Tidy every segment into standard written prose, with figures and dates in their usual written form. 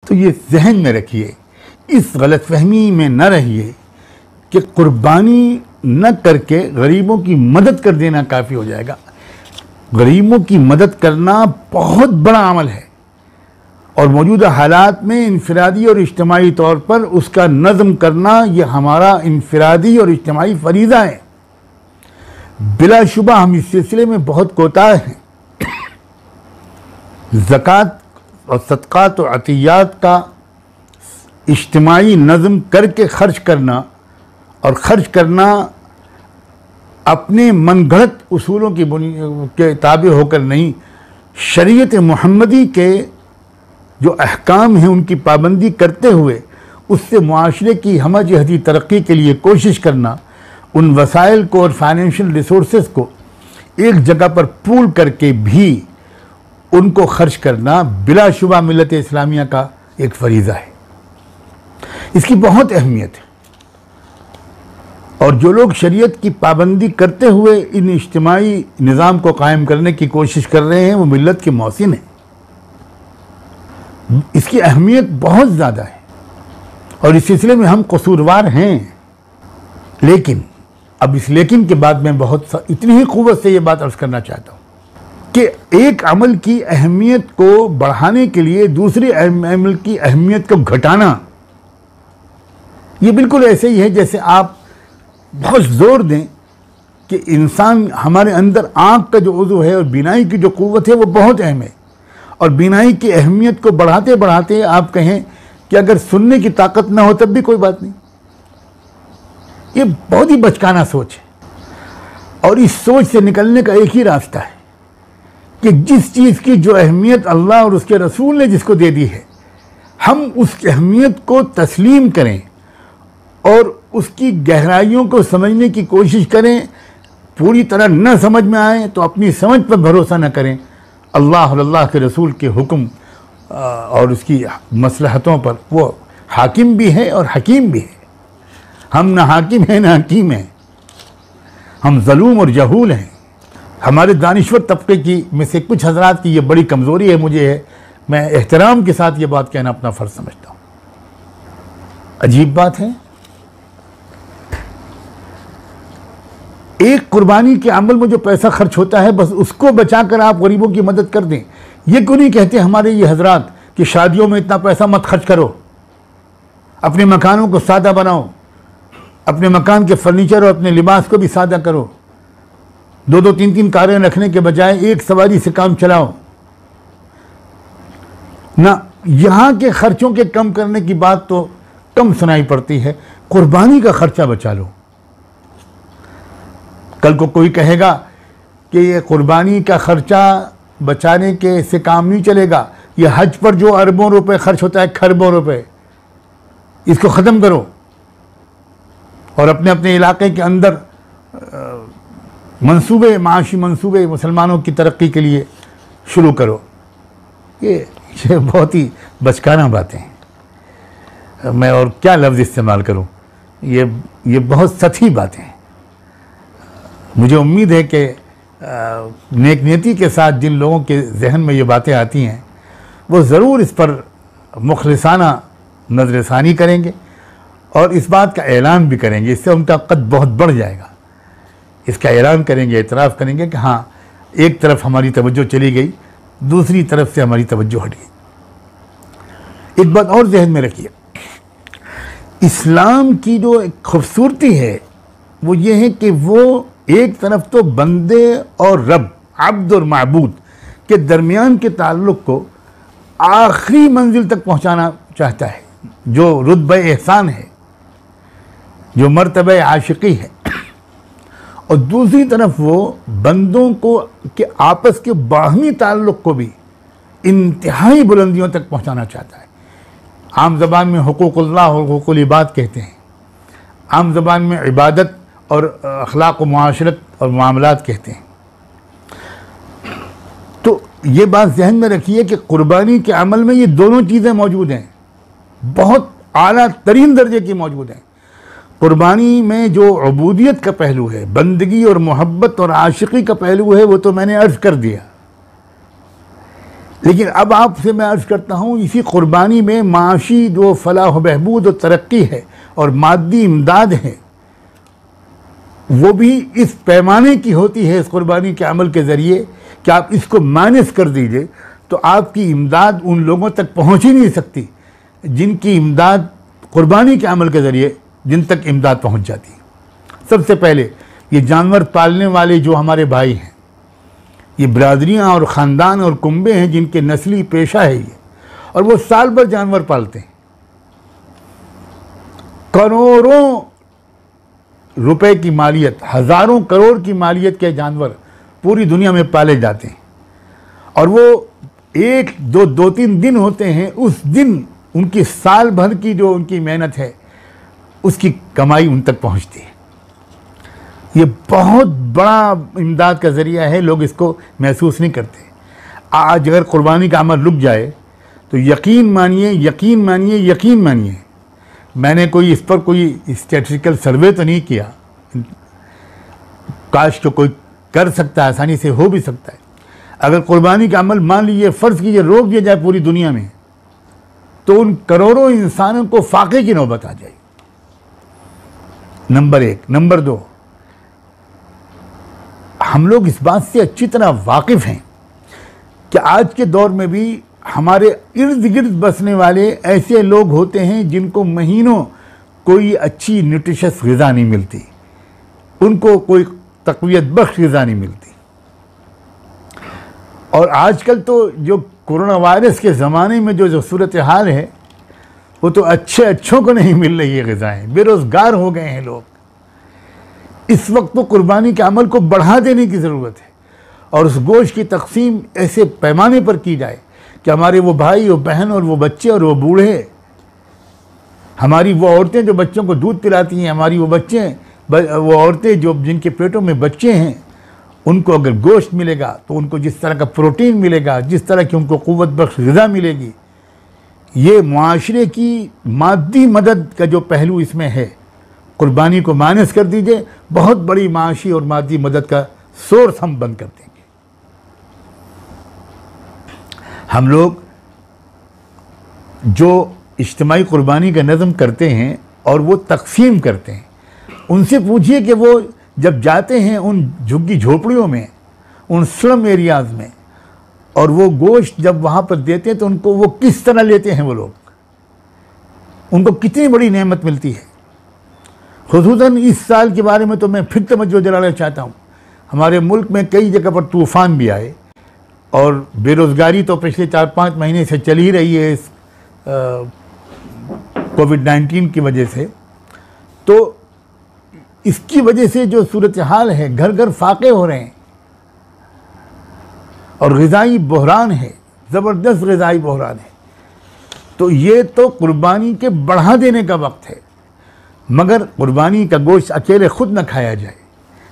तो ये जहन में रखिए, इस गलतफहमी में न रहिए कि कुर्बानी न करके गरीबों की मदद कर देना काफ़ी हो जाएगा। गरीबों की मदद करना बहुत बड़ा अमल है और मौजूदा हालात में इनफरादी और इज्तिमाई तौर पर उसका नज़म करना यह हमारा इनफरादी और इज्तिमाई फरीज़ा है। बिलाशुबा हम इस सिलसिले में बहुत कोताह हैं। ज़कात और सदक़ात और अतियात का इज्तिमाई नज़म करके खर्च करना और ख़र्च करना अपने मनगढ़ंत उसूलों के ताबे होकर नहीं, शरीयत मुहम्मदी के जो अहकाम हैं उनकी पाबंदी करते हुए उससे मुआशरे की हमजहती तरक्की के लिए कोशिश करना, उन वसाइल को और फाइनेंशियल रिसोर्सेज को एक जगह पर पूल करके भी उनको खर्च करना बिलाशुबा मिल्लत इस्लामिया का एक फरीज़ा है। इसकी बहुत अहमियत है और जो लोग शरीयत की पाबंदी करते हुए इन इज्तिमाई निज़ाम को कायम करने की कोशिश कर रहे हैं वो मिल्लत के मौसिन हैं। इसकी अहमियत बहुत ज़्यादा है और इस सिलसिले में हम कसूरवार हैं। लेकिन अब इस लेकिन के बाद मैं इतनी ही क़ुव्वत से ये बात अर्ज़ करना चाहता हूँ कि एक अमल की अहमियत को बढ़ाने के लिए दूसरे अमल की अहमियत को घटाना, ये बिल्कुल ऐसे ही है जैसे आप बहुत ज़ोर दें कि इंसान, हमारे अंदर आँख का जो उज़्व है और बीनाई की जो क़ुव्वत है वो बहुत अहम है और बीनाई की अहमियत को बढ़ाते बढ़ाते आप कहें कि अगर सुनने की ताकत ना हो तब भी कोई बात नहीं। ये बहुत ही बचकाना सोच है और इस सोच से निकलने का एक ही रास्ता है कि जिस चीज़ की जो अहमियत अल्लाह और उसके रसूल ने जिसको दे दी है, हम उस अहमियत को तस्लीम करें और उसकी गहराइयों को समझने की कोशिश करें। पूरी तरह न समझ में आए तो अपनी समझ पर भरोसा न करें, अल्लाह और अल्लाह के रसूल के हुक्म और उसकी मसलहतों पर वो हाकिम भी है और हकीम भी है। हम न हाकिम हैं न हकीम हैं, हम ज़लूम और जहूल हैं। हमारे दानिश्वर तबके की में से कुछ हजरात की ये बड़ी कमज़ोरी है, मुझे है, मैं एहतराम के साथ ये बात कहना अपना फ़र्ज़ समझता हूँ। अजीब बात है, एक कुर्बानी के अमल में जो पैसा खर्च होता है बस उसको बचाकर आप गरीबों की मदद कर दें। ये क्यों नहीं कहते हमारे ये हजरात कि शादियों में इतना पैसा मत खर्च करो, अपने मकानों को सादा बनाओ, अपने मकान के फर्नीचर और अपने लिबास को भी सादा करो, 2-2 3-3 कारें रखने के बजाय एक सवारी से काम चलाओ ना। यहाँ के खर्चों के कम करने की बात तो कम सुनाई पड़ती है, कुर्बानी का खर्चा बचा लो। कल को कोई कहेगा कि ये कुर्बानी का खर्चा बचाने के से काम नहीं चलेगा, ये हज पर जो अरबों रुपए खर्च होता है, खरबों रुपए, इसको ख़त्म करो और अपने अपने इलाके के अंदर मंसूबे, माशी मंसूबे मुसलमानों की तरक्की के लिए शुरू करो। ये बहुत ही बचकाना बातें हैं, मैं और क्या लफ्ज़ इस्तेमाल करूं, ये बहुत सतही बातें हैं। मुझे उम्मीद है कि नेक नीयती के साथ जिन लोगों के जहन में ये बातें आती हैं वो ज़रूर इस पर मुखलिसाना नज़रसानी करेंगे और इस बात का ऐलान भी करेंगे। इससे उनका कद बहुत बढ़ जाएगा। इसका ऐलान करेंगे, एतराफ़ करेंगे कि हाँ, एक तरफ हमारी तवज्जो चली गई, दूसरी तरफ से हमारी तवज्जो हट गई। एक बात और जहन में रखिए, इस्लाम की जो एक खूबसूरती है वो ये है कि वो एक तरफ तो बंदे और रब, अब्द और माबूद के दरमियान के ताल्लुक़ को आखिरी मंजिल तक पहुँचाना चाहता है, जो रुतबा एहसान है, जो मर्तबा आशिकी है, और दूसरी तरफ वो बंदों को के आपस के बाहमी ताल्लुक़ को भी इंतहाई बुलंदियों तक पहुँचाना चाहता है। आम ज़बान में हुकूक़ुल्लाह और हुकूक़ुल इबाद कहते हैं, आम ज़बान में इबादत और अखलाक व मुआशरत और मामलात कहते हैं। तो ये बात जहन में रखिए कि कुर्बानी के अमल में ये दोनों चीज़ें मौजूद हैं, बहुत आला तरीन दर्जे की मौजूद हैं। कुर्बानी में जो उबूदियत का पहलू है, बंदगी और मोहब्बत और आशिकी का पहलू है, वो तो मैंने अर्ज़ कर दिया लेकिन अब आपसे मैं अर्ज़ करता हूँ, इसी क़ुरबानी में माशी जो फलाह व बहबूद और तरक्की है और मादी इमदाद है, वो भी इस पैमाने की होती है इस क़ुरबानी के अमल के ज़रिए कि आप इसको माइनस कर दीजिए तो आपकी इमदाद उन लोगों तक पहुँच ही नहीं सकती जिनकी इमदाद क़ुरबानी के अमल के ज़रिए जिन तक इमदाद पहुँच जाती है। सबसे पहले ये जानवर पालने वाले जो हमारे भाई हैं, ये बरादरियाँ और ख़ानदान और कुंबे हैं जिनके नस्ली पेशा है ये, और वो साल भर जानवर पालते हैं। करोड़ों रुपए की मालियत, हज़ारों करोड़ की मालियत के जानवर पूरी दुनिया में पाले जाते हैं, और वो एक दो तीन दिन होते हैं, उस दिन उनकी साल भर की जो उनकी मेहनत है उसकी कमाई उन तक पहुंचती है। ये बहुत बड़ा इमदाद का ज़रिया है, लोग इसको महसूस नहीं करते। आज अगर क़ुरबानी का अमल रुक जाए तो यकीन मानिए, मैंने कोई इस पर कोई स्टैटिस्टिकल सर्वे तो नहीं किया, काश तो कोई कर सकता है, आसानी से हो भी सकता है। अगर क़ुरबानी का अमल मान लीजिए फ़र्ज़ कीजिए रोक दिया जाए पूरी दुनिया में, तो उन करोड़ों इंसानों को फाके की नौबत आ जाएगी। नंबर एक। नंबर दो, हम लोग इस बात से अच्छी तरह वाकिफ़ हैं कि आज के दौर में भी हमारे इर्द गिर्द बसने वाले ऐसे लोग होते हैं जिनको महीनों कोई अच्छी न्यूट्रिशस ग़िज़ा नहीं मिलती, उनको कोई तक़वियत बख्श ग़िज़ा नहीं मिलती। और आजकल तो जो कोरोना वायरस के ज़माने में जो सूरत हाल है, वो तो अच्छों को नहीं मिल रही है ग़िज़ाएँ, बेरोज़गार हो गए हैं लोग। इस वक्त तो क़ुरबानी के अमल को बढ़ा देने की ज़रूरत है और उस गोश्त की तकसीम ऐसे पैमाने पर की जाए कि हमारे वो भाई और बहन और वो बच्चे और वो बूढ़े, हमारी वो औरतें जो बच्चों को दूध पिलाती हैं, हमारी वो औरतें जो जिनके पेटों में बच्चे हैं, उनको अगर गोश्त मिलेगा तो उनको जिस तरह का प्रोटीन मिलेगा, जिस तरह की उनको क़ुव्वत बख्श ग़िज़ा मिलेगी, ये मुआशरे की मादी मदद का जो पहलू इसमें है, क़ुरबानी को माइनस कर दीजिए, बहुत बड़ी माशी और मादी मदद का सोर्स हम बंद कर देंगे। हम लोग जो इज्तिमाई क़ुरबानी का नज़म करते हैं और वो तक़सीम करते हैं, उनसे पूछिए कि वो जब जाते हैं उन झुग्गी झोपड़ियों में, उन स्लम एरियाज़ में, और वो गोश्त जब वहाँ पर देते हैं तो उनको वो किस तरह लेते हैं, वो लोग, उनको कितनी बड़ी नेमत मिलती है। खुसूसन इस साल के बारे में तो मैं फिर तवज्जो दिलाना चाहता हूँ। हमारे मुल्क में कई जगह पर तूफ़ान भी आए और बेरोज़गारी तो पिछले 4-5 महीने से चल ही रही है इस कोविड-19 की वजह से। तो इसकी वजह से जो सूरत हाल है, घर घर फाके हो रहे हैं और ग़िज़ाई बहरान है, ज़बरदस्त ग़िज़ाई बहरान है। तो ये तो क़ुरबानी के बढ़ा देने का वक्त है, मगर क़ुरबानी का गोश्त अकेले ख़ुद न खाया जाए,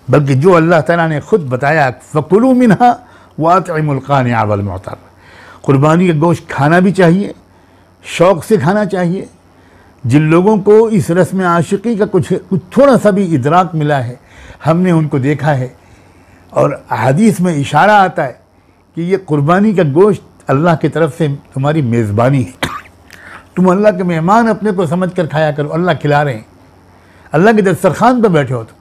बल्कि जो अल्लाह ताला ने ख़ुद बताया, फ़कुलू मिन्हा वातिमुल क़ानिअ वल मुअतर, क़ुरबानी का गोश्त खाना भी चाहिए, शौक़ से खाना चाहिए। जिन लोगों को इस रस्म आशिकी का कुछ थोड़ा सा भी इदराक मिला है, हमने उनको देखा है, और हदीस में इशारा आता है कि ये क़ुरबानी का गोश्त अल्लाह की तरफ से तुम्हारी मेज़बानी है, तुम अल्लाह के मेहमान अपने को समझ कर खाया करो, अल्लाह खिला रहे हैं, अल्लाह के दस्तरखान पर बैठे हो तुम।